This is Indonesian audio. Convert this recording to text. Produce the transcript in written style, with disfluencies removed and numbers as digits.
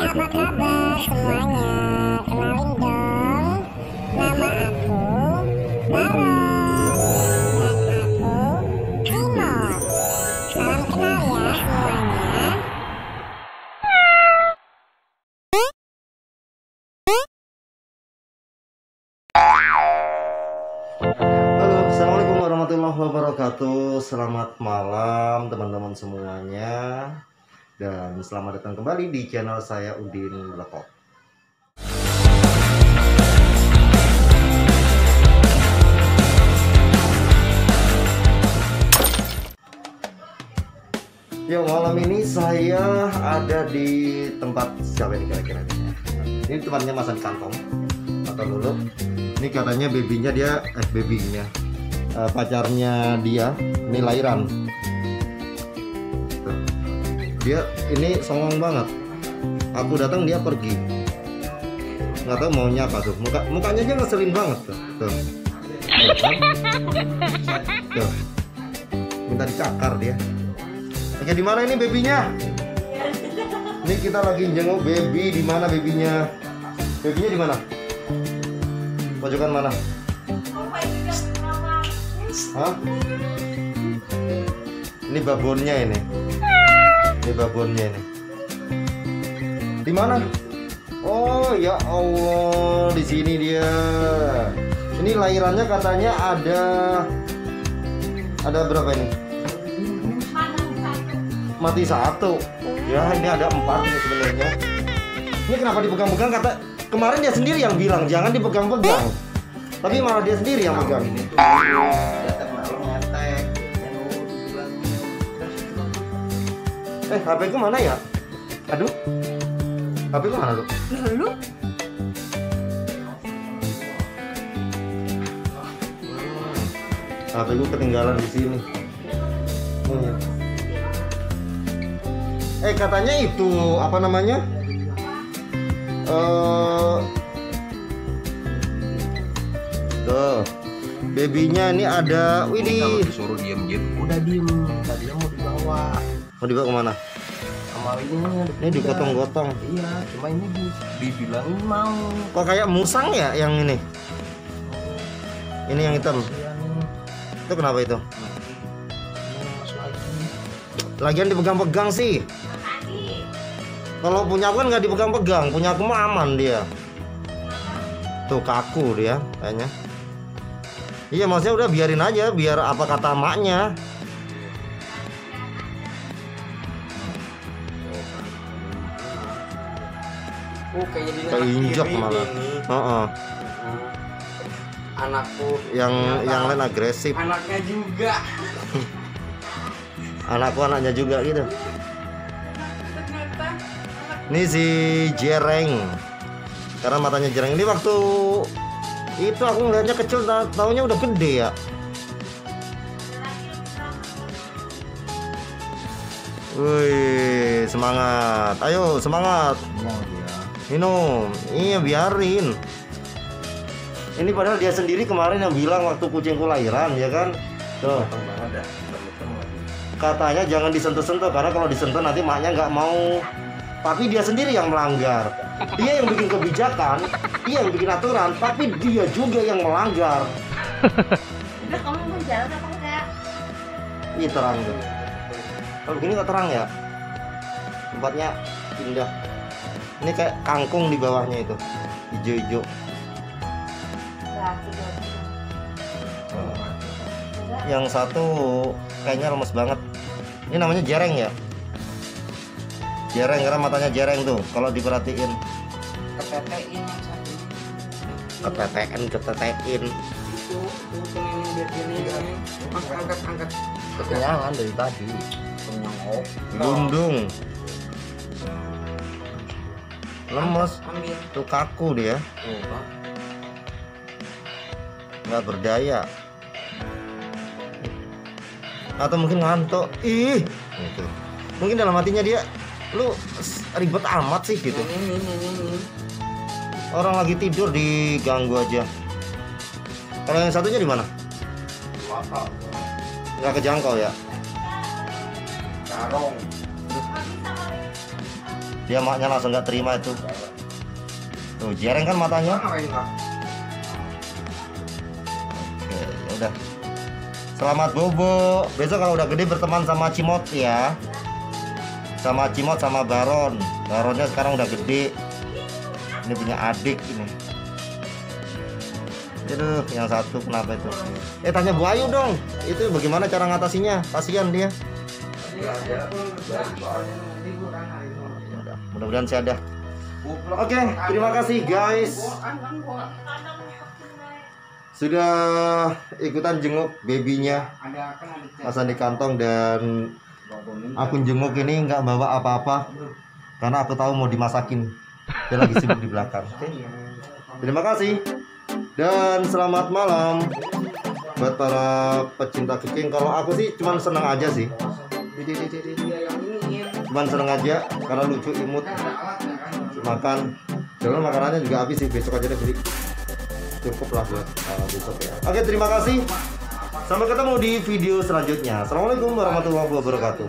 apa kabar semuanya? Kenalin dong, nama aku Baron dan aku Cimot. Salam kenal ya semuanya. Halo, assalamualaikum warahmatullahi wabarakatuh. Selamat malam teman-teman semuanya, dan selamat datang kembali di channel saya Udin Lekok. Yo, malam ini saya ada di tempat siapa ini kira-kira? Ini tempatnya Mas Adi Kantong atau Lulu. Ini katanya babynya dia, pacarnya dia, ini lahiran. Tuh. Dia ini songong banget. Aku datang dia pergi. Nggak tahu maunya apa tuh. Mukanya aja ngeselin banget tuh. Tuh. Tuh. Minta dicakar dia. Oke, di mana ini babynya? Ini kita lagi jenguk baby. Di mana babynya? Babynya di mana? Pojokan mana? Hah? Ini babonnya ini. Ini babonnya ini. Di mana? Oh ya Allah, di sini dia. Ini lahirannya katanya ada berapa ini? Mati satu. Ya, ini ada 4 nih sebenarnya. Ini kenapa dipegang-pegang? Kata kemarin dia sendiri yang bilang jangan dipegang-pegang, tapi malah dia sendiri yang pegang. HP ku mana ya? Aduh, HP ku mana lu? Lalu? HP ku ketinggalan di sini. Katanya itu apa namanya? Tuh, babynya ini ada. Widih. Kalau disuruh diem udah diem. Tadinya mau dibawa. Mau dibawa kemana? Sama Ini digotong-gotong. Iya, cuma ini dibilangin mau. Kok kayak musang ya yang ini? Ini yang hitam. Iya nih. Itu kenapa itu? Ini masuk lagi. Lagian dipegang-pegang sih. Kalau punya aku kan nggak dipegang-pegang, punya aku mah aman dia. Tuh kaku dia kayaknya. Iya, maksudnya udah biarin aja, biar apa kata maknya. Kayaknya Keinjak malah. Anakku Yang lain agresif. anaknya juga. Anakku anaknya juga gitu. Ini si Jereng, karena matanya Jereng ini waktu itu aku ngeliatnya kecil, taunya udah gede ya. Wih, semangat, ayo semangat, minum. Iya, biarin. Ini padahal dia sendiri kemarin yang bilang waktu kucingku lahiran, ya kan? Tuh. Katanya jangan disentuh-sentuh, karena kalau disentuh nanti maknya nggak mau. Tapi dia sendiri yang melanggar. Dia yang bikin kebijakan, dia yang bikin aturan, tapi dia juga yang melanggar. Udah, kamu mau jalan apa enggak? Ini terang tuh. Kalau begini nggak terang ya? Tempatnya indah. Ini kayak kangkung di bawahnya itu, hijau-hijau. Yang satu kayaknya lemes banget. Ini namanya Jereng ya? Jereng, karena matanya Jereng tuh kalau diperhatiin. Ketetein yang satu. Ketetein. Itu pengen biar gini. Angkat. Kekenyangan dari tadi. Kenyang Gundung. Lemes. Ambil. Tuh kaku dia. Nggak berdaya. Atau mungkin ngantuk. Ih gitu. Mungkin dalam hatinya dia, lu ribet amat sih gitu. Ini. Orang lagi tidur diganggu aja. Kalau yang satunya di mana? Nggak kejangkau ya? Karong. Dia maknya langsung nggak terima itu. Tuh jereng kan matanya. Oke, ya udah. Selamat bobo. Besok kalau udah gede berteman sama Cimot ya. Sama Cimot sama Baron. Baronnya sekarang udah gede. Ini punya adik ini. Aduh, yang satu kenapa itu? Tanya Bu Ayu dong. Itu bagaimana cara ngatasinya? Kasihan dia. Mudah-mudahan sih ada. Oke, terima kasih guys. Sudah ikutan jenguk babynya pasang di kantong, dan aku jenguk ini nggak bawa apa-apa karena aku tahu mau dimasakin. Dia lagi sibuk di belakang. Oke. Terima kasih dan selamat malam buat para pecinta kucing. Kalau aku sih cuman senang aja sih. Cuman seneng aja karena lucu, imut, makan. Jangan makanannya juga habis sih, besok aja deh beli. Cukup lah buat besok ya. Oke, terima kasih. Sampai ketemu di video selanjutnya. Assalamualaikum warahmatullahi wabarakatuh.